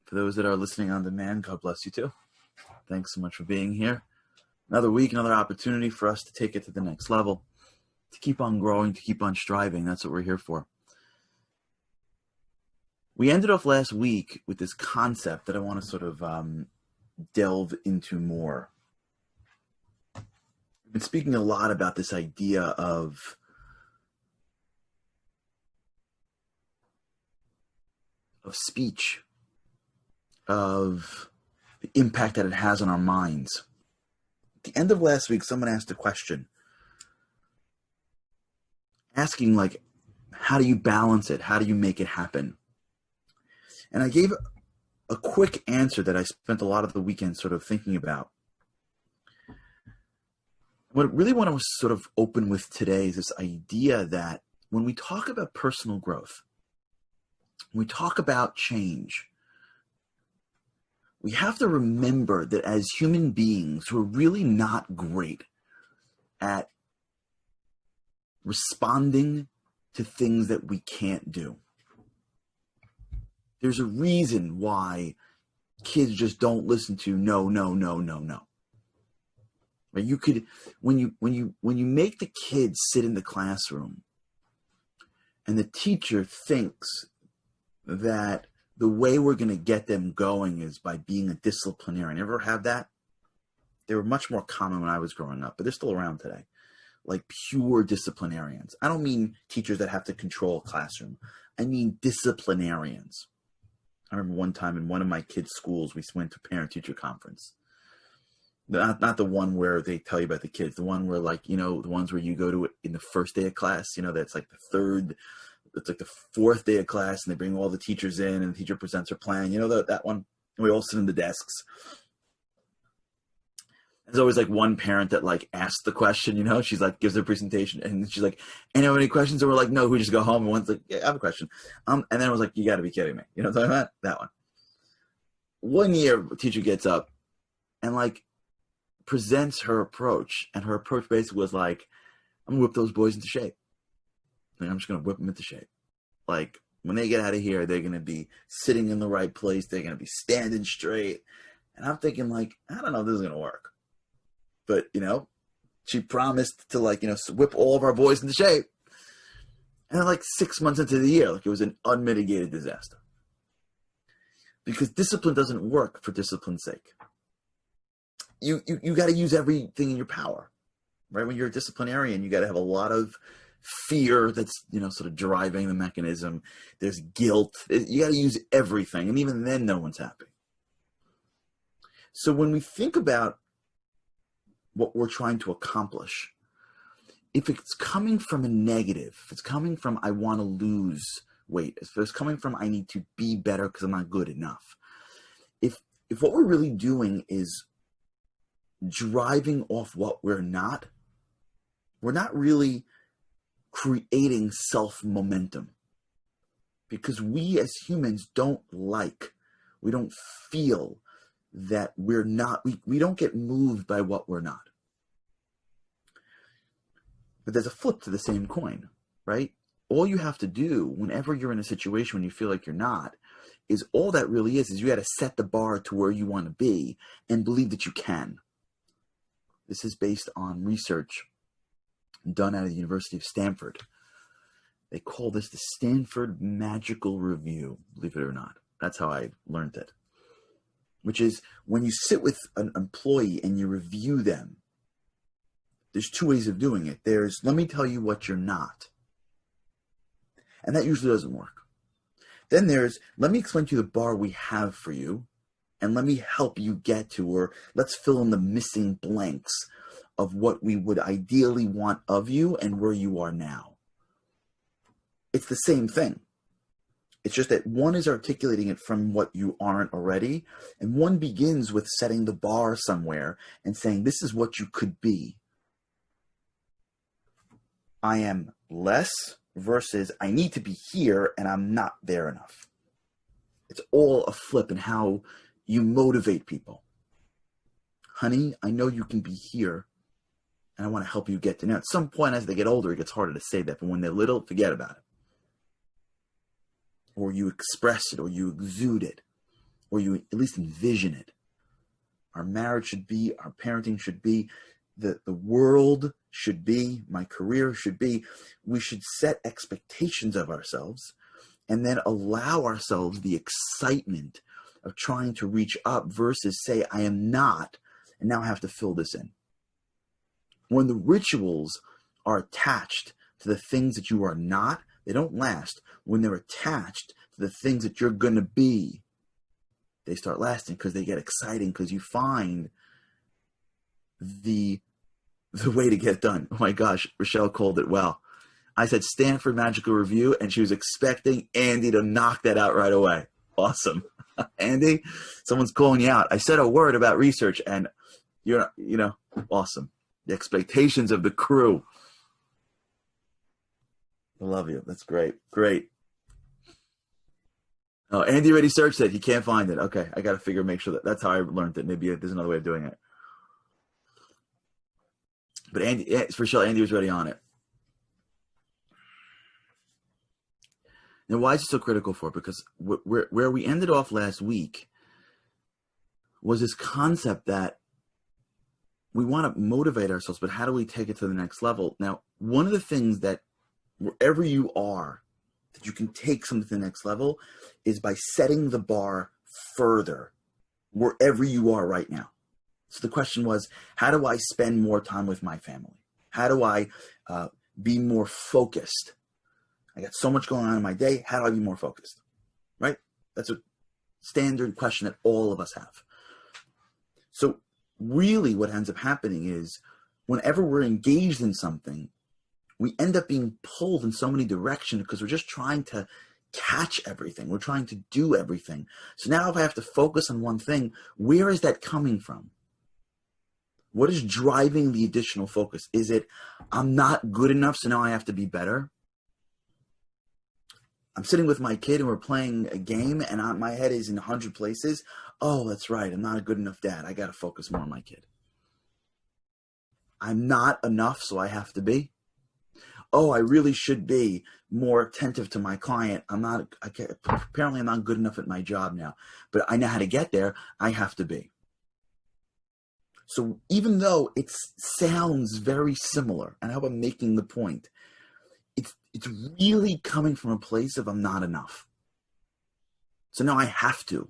For those that are listening on demand, God bless you too. Thanks so much for being here. Another week, another opportunity for us to take it to the next level, to keep on growing, to keep on striving. That's what we're here for. We ended off last week with this concept that I want to sort of delve into more. I've been speaking a lot about this idea of speech, of the impact that it has on our minds. At the end of last week, someone asked a question, asking like, how do you balance it? How do you make it happen? And I gave a quick answer that I spent a lot of the weekend sort of thinking about. What I really want to sort of open with today is this idea that when we talk about personal growth, when we talk about change, we have to remember that as human beings, we're really not great at responding to things that we can't do. There's a reason why kids just don't listen to no. Right? You could, when you make the kids sit in the classroom and the teacher thinks that the way we're going to get them going is by being a disciplinarian. Ever have that? They were much more common when I was growing up, but they're still around today. Like pure disciplinarians. I don't mean teachers that have to control a classroom. I mean disciplinarians. I remember one time in one of my kids' schools, we went to parent-teacher conference. Not the one where they tell you about the kids, the one where the ones where you go to it in the first day of class, that's like it's like the fourth day of class and they bring all the teachers in and the teacher presents her plan. That one? And we all sit in the desks. There's always like one parent that like asks the question, she's like, gives her presentation and she's like, any questions? And we're like, no, we just go home. And one's like, yeah, I have a question. And then I was like, you got to be kidding me. You know what I'm talking about? That one. One year, a teacher gets up and like presents her approach. And her approach basically was like, I'm going to whip those boys into shape. Like, I'm just going to whip them into shape. Like when they get out of here, they're going to be sitting in the right place. They're going to be standing straight. And I'm thinking like, I don't know if this is going to work. But, she promised to whip all of our boys into shape. And then like 6 months into the year, like it was an unmitigated disaster. Because discipline doesn't work for discipline's sake. You got to use everything in your power, right? When you're a disciplinarian, you got to have a lot of fear that's, sort of driving the mechanism. There's guilt. You got to use everything. And even then, no one's happy. So when we think about what we're trying to accomplish, if it's coming from a negative, if it's coming from I want to lose weight, if it's coming from I need to be better because I'm not good enough, if what we're really doing is driving off what we're not really creating self-momentum, because we as humans we don't feel that we're not, we don't get moved by what we're not. But there's a flip to the same coin, right? All you have to do whenever you're in a situation when you feel like you're not, is all that really is you got to set the bar to where you want to be and believe that you can. This is based on research done out of the University of Stanford. They call this the Stanford Magical Review, believe it or not. That's how I learned it. Which is when you sit with an employee and you review them, there's two ways of doing it. There's, let me tell you what you're not. And that usually doesn't work. Then there's, let me explain to you the bar we have for you, and let me help you get to, or let's fill in the missing blanks of what we would ideally want of you and where you are now. It's the same thing. It's just that one is articulating it from what you aren't already, and one begins with setting the bar somewhere and saying, this is what you could be. I am less versus I need to be here and I'm not there enough. It's all a flip in how you motivate people. Honey, I know you can be here and I want to help you get to now. At some point as they get older, it gets harder to say that, but when they're little, forget about it. Or you express it, or you exude it. or you at least envision it. Our marriage should be, our parenting should be, the world should be, my career should be. We should set expectations of ourselves and then allow ourselves the excitement of trying to reach up versus say, I am not, and now I have to fill this in. When the rituals are attached to the things that you are not, they don't last. When they're attached to the things that you're going to be, they start lasting because they get exciting because you find the way to get it done. Oh my gosh, Rochelle called it well. I said Stanford Magical Review, and she was expecting Andy to knock that out right away. Awesome. Andy, someone's calling you out. I said a word about research, and you're, awesome. The expectations of the crew. I love you. That's great. Great. Oh, Andy already searched it. He can't find it. Okay, I got to make sure that's how I learned it. Maybe there's another way of doing it. But Andy, for sure, Andy was already on it. Now, why is it so critical for? Because where we ended off last week was this concept that we want to motivate ourselves, but how do we take it to the next level? Now, one of the things that wherever you are, that you can take something to the next level is by setting the bar further wherever you are right now. So the question was, how do I spend more time with my family? How do I be more focused? I got so much going on in my day. How do I be more focused? Right? That's a standard question that all of us have. So really what ends up happening is whenever we're engaged in something, we end up being pulled in so many directions because we're just trying to catch everything. We're trying to do everything. So now if I have to focus on one thing, where is that coming from? What is driving the additional focus? Is it, I'm not good enough, so now I have to be better? I'm sitting with my kid and we're playing a game and my head is in 100 places. Oh, that's right. I'm not a good enough dad. I got to focus more on my kid. I'm not enough, so I have to be. Oh, I really should be more attentive to my client. Apparently I'm not good enough at my job now, but I know how to get there. I have to be. So even though it sounds very similar, and I hope I'm making the point, it's really coming from a place of I'm not enough. So now I have to.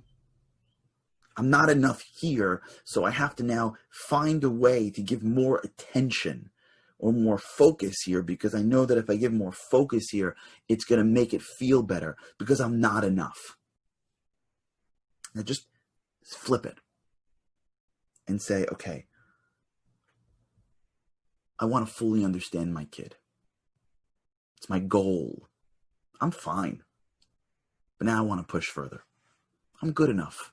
I'm not enough here, so I have to now find a way to give more attention or more focus here, because I know that if I give more focus here, it's going to make it feel better because I'm not enough. Now just flip it and say, okay, I want to fully understand my kid. It's my goal. I'm fine. But now I want to push further. I'm good enough.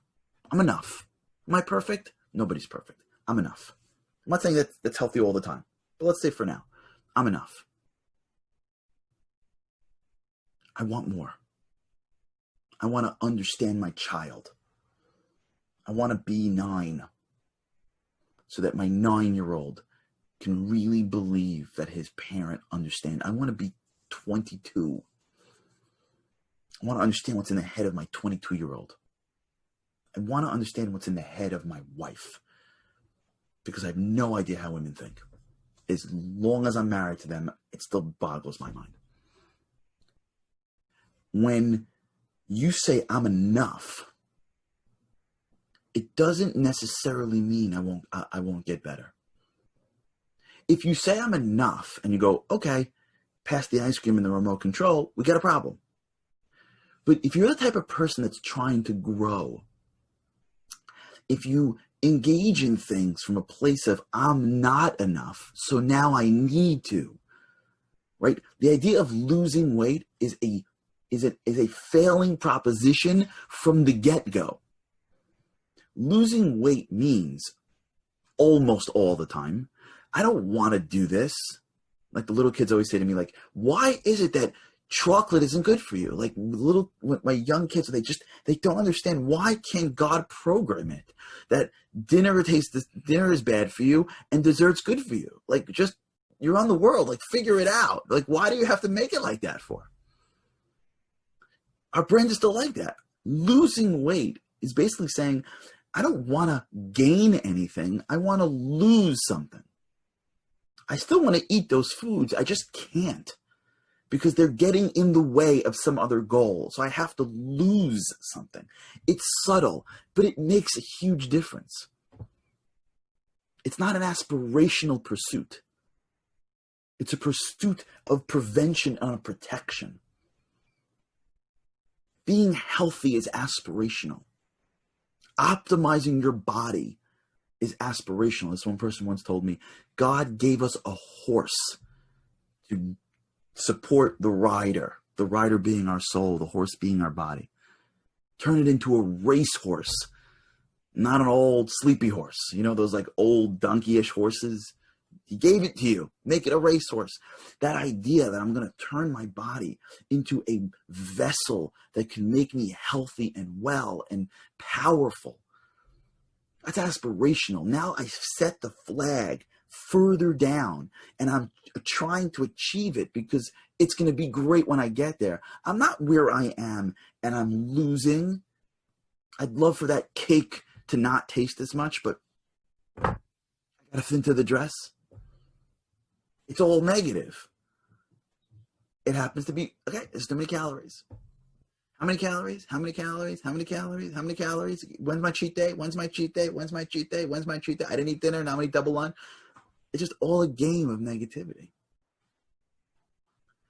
I'm enough. Am I perfect? Nobody's perfect. I'm enough. I'm not saying that that's healthy all the time. But let's say for now, I'm enough. I want more. I want to understand my child. I want to be 9 so that my 9-year-old can really believe that his parent understands. I want to be 22. I want to understand what's in the head of my 22-year-old. I want to understand what's in the head of my wife, because I have no idea how women think. As long as I'm married to them, it still boggles my mind. When you say I'm enough, it doesn't necessarily mean I won't get better. If you say I'm enough and you go, okay, pass the ice cream and the remote control, we got a problem. But if you're the type of person that's trying to grow, if you engage in things from a place of I'm not enough, so now I need to, right? The idea of losing weight is a failing proposition from the get-go. Losing weight means almost all the time, I don't want to do this. Like the little kids always say to me, like, why is it that chocolate isn't good for you? Like my young kids, they don't understand, why can't God program it that dinner is bad for you and dessert's good for you? Like, just, you're on the world, like, figure it out. Like, why do you have to make it like that for? Our brains are still like that. Losing weight is basically saying, I don't want to gain anything. I want to lose something. I still want to eat those foods. I just can't because they're getting in the way of some other goal. So I have to lose something. It's subtle, but it makes a huge difference. It's not an aspirational pursuit. It's a pursuit of prevention and protection. Being healthy is aspirational. Optimizing your body is aspirational. As one person once told me, God gave us a horse to support the rider being our soul, the horse being our body. Turn it into a racehorse, not an old sleepy horse. You know, those like old donkey-ish horses. He gave it to you. Make it a racehorse. That idea that I'm going to turn my body into a vessel that can make me healthy and well and powerful. That's aspirational. Now I've set the flag further down and I'm trying to achieve it because it's going to be great when I get there. I'm not where I am and I'm losing. I'd love for that cake to not taste as much, but I got to fit into the dress. It's all negative. It happens to be, okay, there's too many calories. How many calories? How many calories? How many calories? How many calories? When's my cheat day? When's my cheat day? When's my cheat day? When's my cheat day? I didn't eat dinner. Now I'm going to double lunch. It's just all a game of negativity.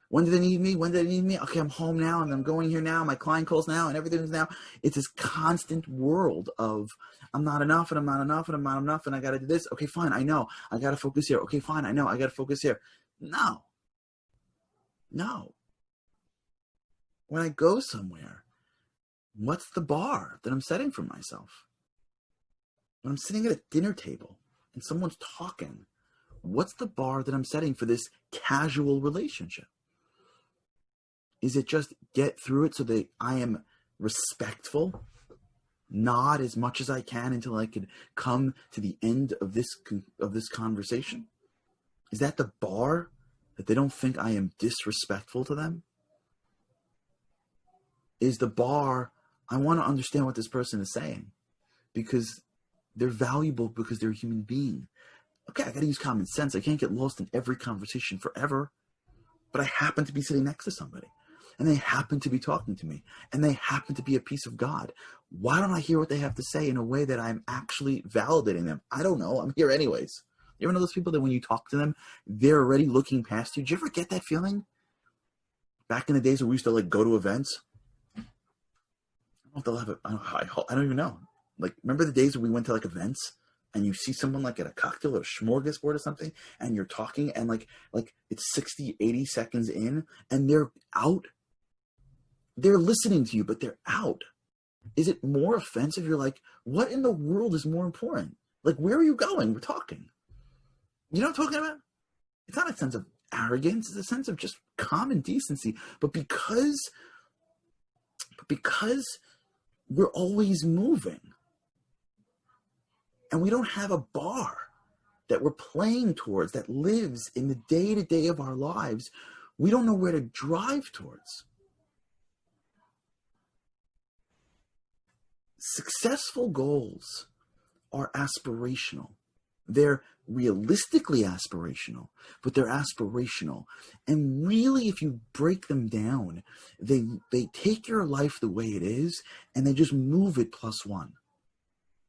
When do they need me? When do they need me? Okay, I'm home now and I'm going here now. My client calls now and everything's now. It's this constant world of I'm not enough and I'm not enough and I'm not enough and I got to do this. Okay, fine. I know. I got to focus here. Okay, fine. I know. I got to focus here. No. When I go somewhere, what's the bar that I'm setting for myself? When I'm sitting at a dinner table and someone's talking, what's the bar that I'm setting for this casual relationship? Is it just get through it so that I am respectful, nod as much as I can until I could come to the end of this conversation? Is that the bar, that they don't think I am disrespectful to them? Is the bar, I want to understand what this person is saying because they're valuable, because they're a human being. Okay, I got to use common sense. I can't get lost in every conversation forever, but I happen to be sitting next to somebody and they happen to be talking to me and they happen to be a piece of God. Why don't I hear what they have to say in a way that I'm actually validating them? I don't know. I'm here anyways. You ever know those people that when you talk to them, they're already looking past you? Did you ever get that feeling? Back in the days when we used to like go to events, I don't know if they'll have it. I don't even know. Like, remember the days when we went to like events and you see someone like at a cocktail or a smorgasbord or something and you're talking and like it's 60, 80 seconds in and they're out. They're listening to you, but they're out. Is it more offensive? You're like, what in the world is more important? Like, where are you going? We're talking. You know what I'm talking about? It's not a sense of arrogance. It's a sense of just common decency. But because we're always moving and we don't have a bar that we're playing towards that lives in the day-to-day of our lives, we don't know where to drive towards. Successful goals are aspirational. They're realistically aspirational, but they're aspirational. And really, if you break them down, they take your life the way it is and they just move it +1.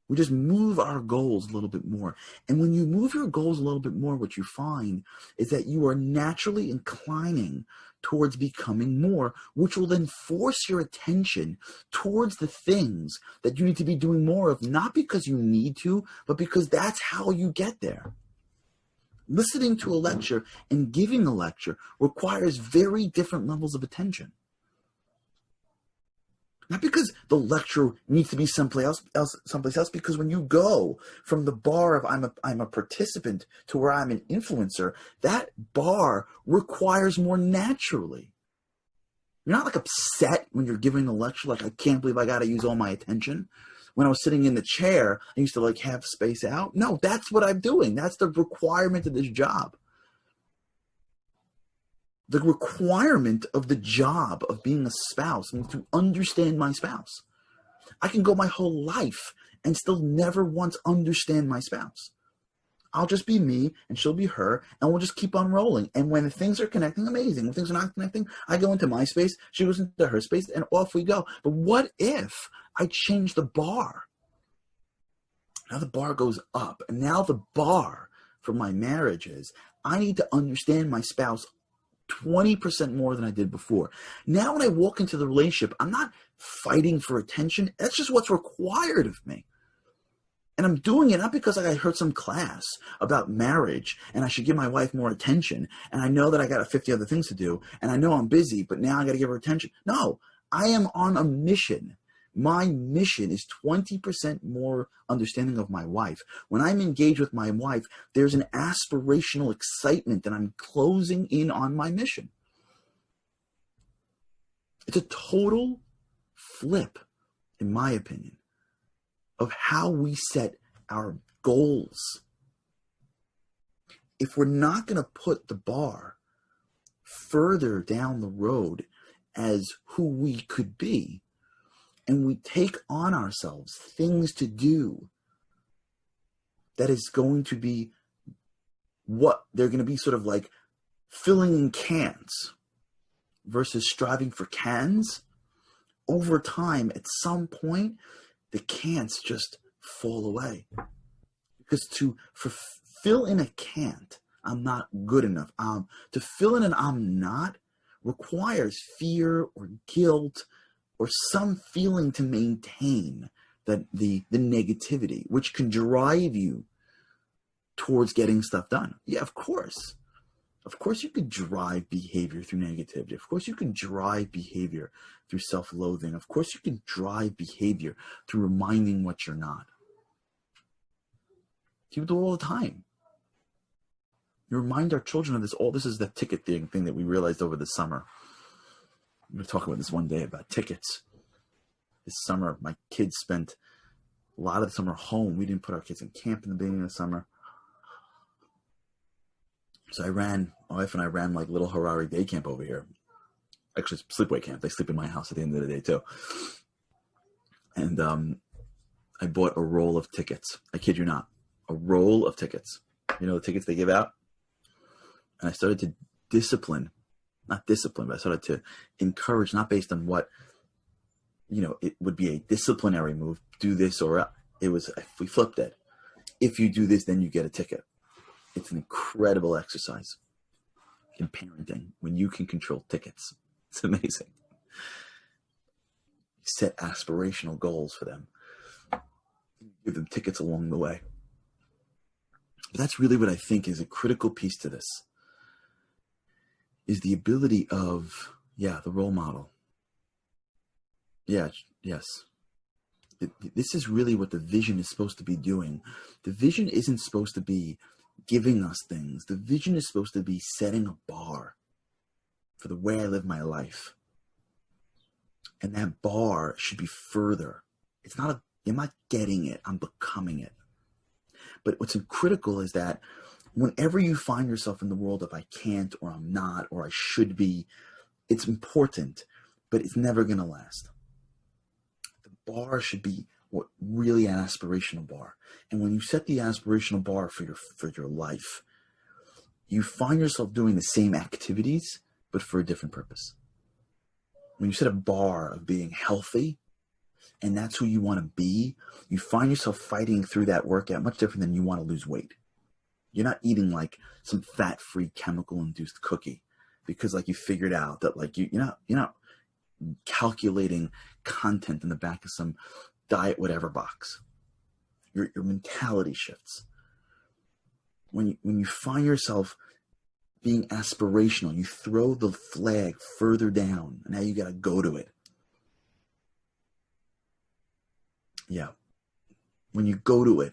We just move our goals a little bit more. And when you move your goals a little bit more, what you find is that you are naturally inclining towards becoming more, which will then force your attention towards the things that you need to be doing more of, not because you need to, but because that's how you get there. Listening to a lecture and giving a lecture requires very different levels of attention. Not because the lecture needs to be someplace else, because when you go from the bar of I'm a participant to where I'm an influencer, that bar requires more naturally. You're not like upset when you're giving a lecture, like I can't believe I got to use all my attention. When I was sitting in the chair, I used to like have space out. No, that's what I'm doing. That's the requirement of this job. The requirement of the job of being a spouse and to understand my spouse. I can go my whole life and still never once understand my spouse. I'll just be me and she'll be her, and we'll just keep on rolling. And when things are connecting, amazing. When things are not connecting, I go into my space, she goes into her space, and off we go. But what if I change the bar? Now the bar goes up, and now the bar for my marriage is I need to understand my spouse 20% more than I did before. Now when I walk into the relationship, I'm not fighting for attention. That's just what's required of me. And I'm doing it not because I heard some class about marriage and I should give my wife more attention, and I know that I got 50 other things to do, and I know I'm busy, but now I got to give her attention. No, I am on a mission. My mission is 20% more understanding of my wife. When I'm engaged with my wife, there's an aspirational excitement that I'm closing in on my mission. It's a total flip, in my opinion, of how we set our goals. If we're not going to put the bar further down the road as who we could be, and we take on ourselves things to do that is going to be what they're going to be, sort of like filling in cans versus striving for cans, over time, at some point, the cans just fall away. Because to fill in a can't, I'm not good enough. To fill in an I'm not requires fear or guilt or some feeling to maintain that the negativity, which can drive you towards getting stuff done. Yeah, of course. Of course you could drive behavior through negativity. Of course you can drive behavior through self-loathing. Of course you can drive behavior through reminding what you're not. People do it all the time. You remind our children of this. This is the ticket thing that we realized over the summer. I'm going to talk about this one day about tickets. This summer, my kids spent a lot of the summer home. We didn't put our kids in camp in the beginning of the summer. So my wife and I ran like little Harari day camp over here. Actually, sleepaway camp. They sleep in my house at the end of the day too. And I bought a roll of tickets. I kid you not. A roll of tickets. You know, the tickets they give out? And I started to not discipline, but I started to encourage, not based on what, it would be a disciplinary move, do this, or we flipped it. If you do this, then you get a ticket. It's an incredible exercise in parenting when you can control tickets. It's amazing. Set aspirational goals for them. Give them tickets along the way. But that's really what I think is a critical piece to this, is the ability of, the role model. Yes. This is really what the vision is supposed to be doing. The vision isn't supposed to be giving us things. The vision is supposed to be setting a bar for the way I live my life. And that bar should be further. I'm not getting it, I'm becoming it. But what's critical is that whenever you find yourself in the world of I can't, or I'm not, or I should be, it's important, but it's never going to last. The bar should be what really an aspirational bar. And when you set the aspirational bar for your life, you find yourself doing the same activities, but for a different purpose. When you set a bar of being healthy, and that's who you want to be, you find yourself fighting through that workout much different than you want to lose weight. You're not eating like some fat-free chemical-induced cookie because like you figured out that like you're not calculating content in the back of some diet whatever box. Your mentality shifts. When you find yourself being aspirational, you throw the flag further down, and now you got to go to it. Yeah. When you go to it,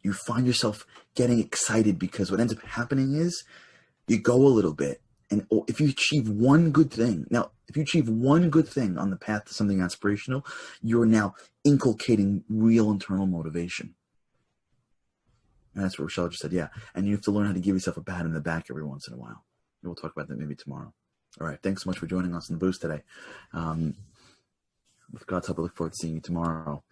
you find yourself getting excited because what ends up happening is you go a little bit, and if you achieve one good thing, on the path to something aspirational, you're now inculcating real internal motivation. And that's what Rochelle just said, yeah. And you have to learn how to give yourself a pat in the back every once in a while. We'll talk about that maybe tomorrow. All right. Thanks so much for joining us in the boost today. with God's help, I look forward to seeing you tomorrow.